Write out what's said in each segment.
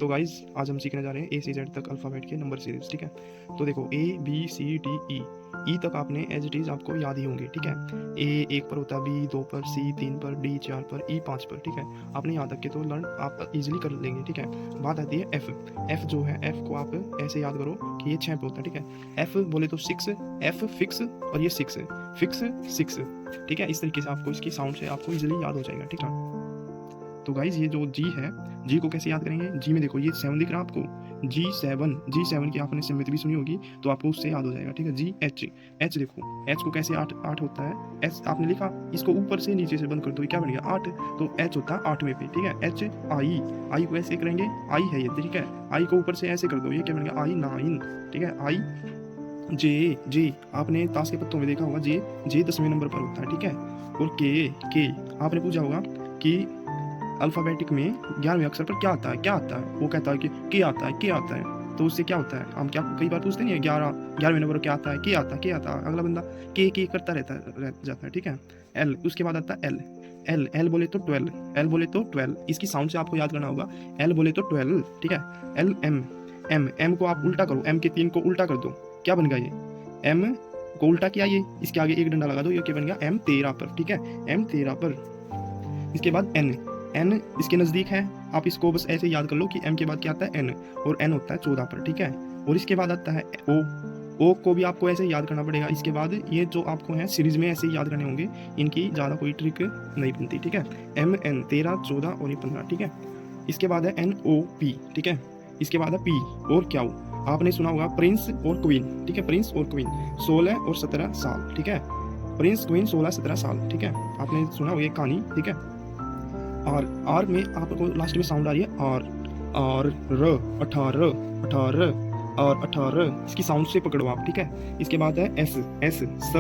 तो गाइज आज हम सीखने जा रहे हैं ए से जेड तक अल्फ़ाबेट के नंबर सीरीज। ठीक है, तो देखो A B C D E, ई तक आपने एज इट इज़ आपको याद ही होंगे। ठीक है, ए 1 पर होता है, बी 2 पर, सी 3 पर, डी 4 पर, ई 5 पर। ठीक है, आपने यहाँ तक के तो लर्न आप इजीली कर लेंगे। ठीक है, बात आती है एफ। एफ जो है, एफ को आप ऐसे याद करो कि ये 6 पे होता है। ठीक है, एफ बोले तो 6, एफ फिक्स, और ये 6 फिक्स 6। ठीक है, इस तरीके से आपको इसकी साउंड से आपको इजीली याद हो जाएगा। ठीक है, तो गाइज ये जो जी है, जी को कैसे याद करेंगे? जी में देखो ये 7 दिख रहा है आपको, जी7 की आपने सिमृति भी सुनी होगी, तो आपको उससे याद हो जाएगा। ठीक है, जी एच, एच देखो, एच को कैसे 8 होता है, एच आपने लिखा, इसको ऊपर से नीचे से बंद कर दो, क्या बन गया 8, तो एच होता है 8वें पे। ठीक है, एच आई, आई को ऐसे करेंगे, आई है ये। ठीक है, आई को ऊपर से ऐसे कर दो, ये क्या बन गया आई 9। ठीक है, आई जे, जे आपने ताश के पत्तों में देखा होगा, जे 10वें नंबर पर होता है। ठीक है, और के आपने पूछा होगा कि अल्फ़ाबेटिक में 11वें अक्षर पर क्या आता है, क्या आता है? वो कहता है कि के आता है, के आता है, तो उससे क्या होता है? हम क्या कई बार पूछते नहीं है 11वें नंबर पर क्या आता है, के आता है, के आता है, अगला बंदा के करता रह जाता है। ठीक है, एल, उसके बाद आता है एल, एल, एल बोले तो 12, एल बोले तो 12, इसकी साउंड से आपको याद करना होगा, एल बोले तो 12। ठीक है, एल एम, एम, एम को आप उल्टा करो, एम के 3 को उल्टा कर दो, क्या बन गया ये? एम को उल्टा किया, ये इसके आगे एक डंडा लगा दो, ये क्या बन गया एम 13 पर। ठीक है, एम 13 पर। इसके बाद एन, एन इसके नज़दीक है, आप इसको बस ऐसे याद कर लो कि एम के बाद क्या आता है एन, और एन होता है 14 पर। ठीक है, और इसके बाद आता है ओ, ओ को भी आपको ऐसे याद करना पड़ेगा। इसके बाद ये जो आपको है सीरीज में ऐसे ही याद करने होंगे, इनकी ज़्यादा कोई ट्रिक नहीं बनती। ठीक है, एम एन 13 14 और ये 15। ठीक है, इसके बाद है एन ओ पी। ठीक है, इसके बाद है पी और क्याऊ, आपने सुना होगा प्रिंस और क्वीन। ठीक है, प्रिंस और क्वीन 16 और 17 साल। ठीक है, प्रिंस क्वीन 16 17 साल। ठीक है, आपने सुना होगा ये कहानी। ठीक है, आर में आपको लास्ट में साउंड आ रही है आर र, 18 18 और 18, इसकी साउंड से पकड़ो आप। ठीक है, इसके बाद है एस, एस स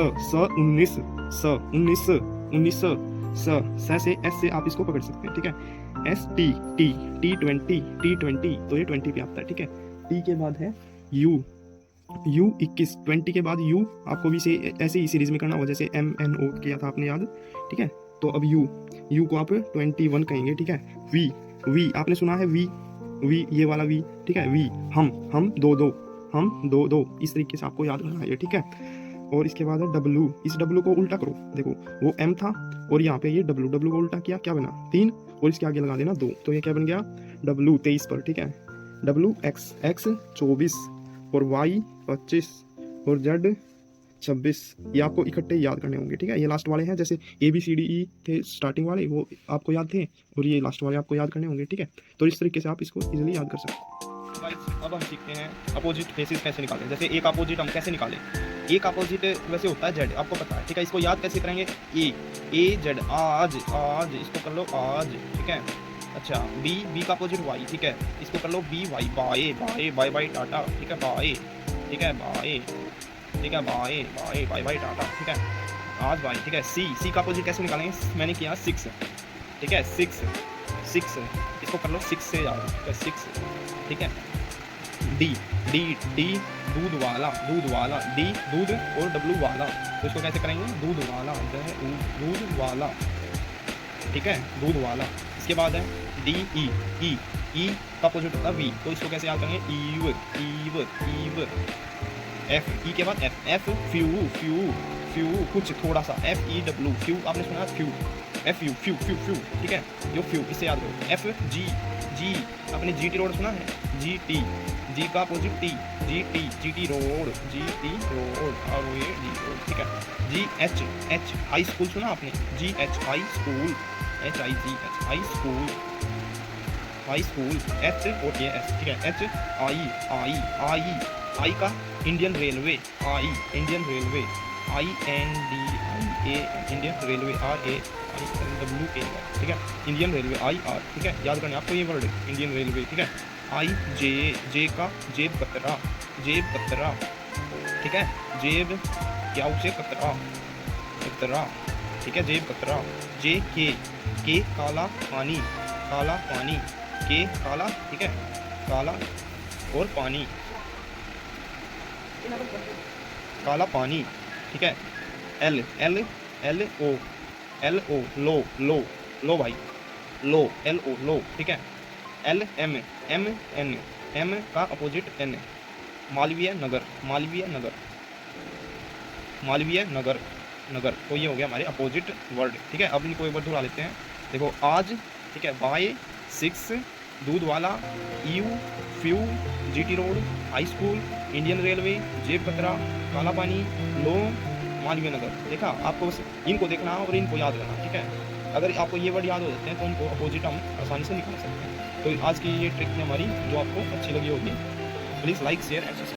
19, स 19 19 स से एस से आप इसको पकड़ सकते हैं। ठीक है, एस टी टी टी 20, तो ये 20 पे आता है। ठीक है, टी के बाद है यू, यू 21, 20 के बाद यू आपको भी से ऐसे ही सीरीज में करना होगा जैसे एम एन ओ किया था आपने याद। ठीक है, तो अब यू, यू को आप 21 कहेंगे। ठीक है, वी, वी आपने सुना है वी, वी ये वाला वी। ठीक है, वी हम दो दो, हम दो दो, इस तरीके से आपको याद करना है। ठीक है, और इसके बाद है डब्लू, इस डब्लू को उल्टा करो, देखो वो एम था और यहाँ पे ये डब्लू, डब्लू को उल्टा किया, क्या बना 3, और इसके आगे लगा देना 2, तो ये क्या बन गया डब्लू 23 पर। ठीक है, डब्लू एक्स, एक्स 24 और वाई 25 और जेड 26, ये आपको इकट्ठे याद करने होंगे। ठीक है, ये लास्ट वाले हैं, जैसे A B C D E थे स्टार्टिंग वाले, वो आपको याद थे, और ये लास्ट वाले आपको याद करने होंगे। ठीक है, तो इस तरीके से आप इसको इजीली याद कर सकते हैं। अब हम सीखते हैं अपोजिट फेसेस कैसे निकालें। जैसे एक अपोजिट हम कैसे निकालें, एक अपोजिट वैसे होता है जेड, आपको पता है। ठीक है, इसको याद कैसे करेंगे, ए जेड, आज आज, इसको कर लो आज। ठीक है, अच्छा बी का अपोजिट वाई। ठीक है, इसको कर लो बी वाई, बाए बाए बाय बाय टाटा। ठीक है, बाए। ठीक है, बाए। ठीक है, बाए बाए बाय बाय टाटा। ठीक है, आज बाई। ठीक है, सी का अपोजिट कैसे निकालेंगे, मैंने किया 6। ठीक है, 6 इसको कर लो 6 से याद। ठीक है, 6। ठीक है, डी, डी डी दूध वाला, दूध वाला, डी दूध और डब्लू वाला, तो इसको कैसे करेंगे दूध वाला, दूध वाला। ठीक है, दूध वाला। इसके बाद है डी ई का अपोजिट होता है वी, तो इसको कैसे याद करेंगे ईव, ईव ईव। एफ, ई के बाद एफ फ्यू कुछ थोड़ा सा, एफ ई डब्लू, फ्यू आपने सुना few, F you few few few. ठीक है, जो फ्यू, इससे याद करो। एफ जी, आपने जी टी रोड सुना है, जी का opposite T, G T road, और ये जी रोड। ठीक है, जी एच हाई स्कूल सुना आपने, जी H high school, H I ji H high school, H और ये एस। ठीक है, एच आई का Indian railway, Indian railway, INDIA Indian railway, RAILWA। ठीक है, इंडियन रेलवे IR। ठीक है, याद करना आपको ये वर्ड इंडियन रेलवे। ठीक है, जे का जेब कतरा, ठीक है, जेब क्या उसे कतरा। ठीक है, जेब कतरा। जे के काला पानी, के काला। ठीक है, काला और पानी, काला पानी। ठीक है, एल ओ लो भाई, लो, LO लो। ठीक है, L M M N, M का अपोजिट एन, मालवीय नगर, मालवीय नगर, मालवीय नगर, नगर। तो ये हो गया हमारे अपोजिट वर्ड, ठीक है। अब इनको एक बार दोहरा लेते हैं। देखो आज, ठीक है, बाय, 6, दूध वाला, you, few, GT road, high school, Indian railway, जेब कतरा, काला पानी, लो, मालवीय नगर। देखा, आपको बस इनको देखना और इनको याद करना, ठीक है। अगर आपको ये वर्ड याद हो जाते हैं तो इनको अपोजिट हम आसानी से निकाल सकते हैं। तो आज की ये ट्रिक थी हमारी, जो आपको अच्छी लगी होगी। Please like, share and subscribe.